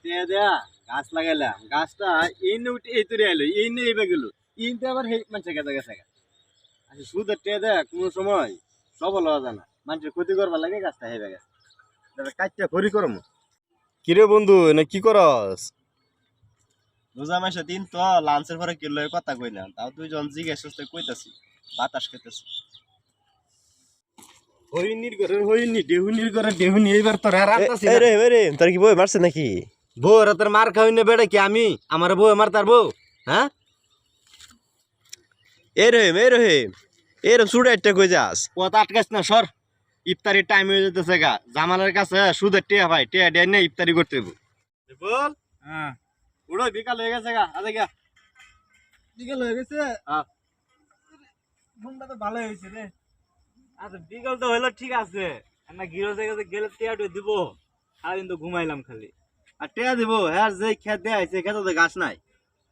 টেয়া দেয়া গাছ লাগাইলাম, গাছটা এই নে উঠে এই তৈরি আইলো, এই নে এইবার গেল, ইনতে আবার মানুষের গেছে গেছে। আচ্ছা সুদের টেয়া দেয়া কোনো সময় সফল হওয়া যায় না, মানুষের ক্ষতি করবার লাগে গাছটা হেবে গেছে, কাটটা খড়ি করমু। কিরে বন্ধু না কি করস? রোজা মাসে দিন তো লাঞ্চের পরে কিলো কথা কই না, তাও দুইজন জিজ্ঞেস কইতাছি বাতাস খেতেছি। হইনির করে হইনি, ডেহুনির করে ডেহুনি, এইবার তোর আর আনতাছি না। রে তোর কি বই মারছে নাকি? বউ রাতের মার খাওয়াই না বেড়ে কি আমি, আমার বউ মার তার বউ, হ্যাঁ? এরম সুড়ে একটা কই যাস? পথ আটকাস না সর, ইফতারির টাইম হয়ে যেতেছে গা, জামালের কাছে সুদের টিয়া ভাই, টিয়া ডেয়া নিয়ে ইফতারি করতে হইব। বল হ্যাঁ উড়ো, বিকাল হয়ে গেছে গা, আজে গা বিকাল হয়ে গেছে। ঘুমটা তো ভালো হয়েছে রে। আচ্ছা বিকাল তো হইলো ঠিক আছে, না গিরো জায়গাতে গেলে টিয়াটা দিব, সারাদিন তো ঘুমাইলাম খালি। আর টিয়া দিব হ্যাঁ, যে খেত দেয়া আছে খেতে তো ঘাস নাই।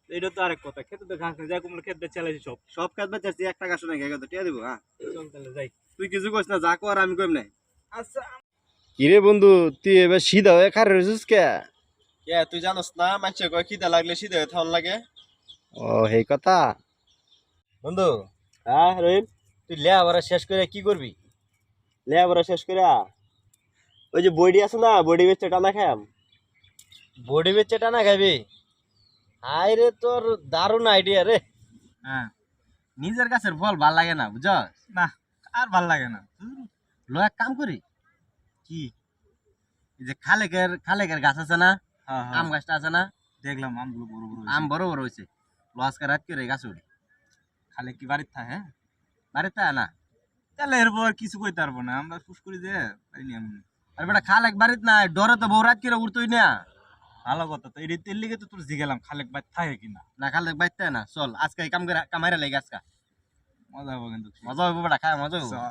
এটা তো আরেক কথা, খেতে তো ঘাস নাই, যাই কুমড়ো খেতে চালাইছি সব সব খেত বেচাচ্ছি, একটা ঘাস নাই, খেয়ে টিয়া দিব। হ্যাঁ চল তাহলে যাই, তুই কিছু কইস না, যা কর আমি কইম নাই। আচ্ছা কিরে বন্ধু, তুই এবার সিধা হয়ে খার রয়েছিস কে? কে তুই জানোস না মানুষে কয় খিদা লাগলে সিধে থাউন লাগে? ও সেই কথা। বন্ধু হ্যাঁ রহিম, তুই লেখাপড়া শেষ করে কি করবি? লেখাপড়া শেষ করে ওই যে বডি আছে না, বডি বেচে টানা খাম। বডি বেচে টানা খাবি? হাই রে, তোর দারুণ আইডিয়া রে। হ্যাঁ, নিজের কাছের ফল ভাল লাগে না, বুঝছস না? আর ভাল লাগে না। লো এক কাম করি, কি? এই যে খালেকের গাছ আছে না, হ্যাঁ আম গাছটা আছে না, দেখলাম আমগুলো বড় বড় আম বড় বড় হয়েছে। লো আজকে রাত করে গাছ উঠি। খালে কি বাড়ির থাকে? হ্যাঁ বাড়িতে না, তাহলে এরপর কিছু কইতে পারবো না, আমরা ফুস করি যে পাইনি এমন। আর বেটা খালেক বাড়িতে নাই, ডরে তো বউ রাত করে উঠতোই না। ভালো কথা, তো এর লিগে তো তোর জিগেলাম খালেক বাড়ি থাকে কিনা। না খালেক বাইতে না, চল আজকে কাম করে কামাইরা লাগে আজকে। মজা হবো কিন্তু। মজা হইব বেটা, খায় মজা হইব। চল।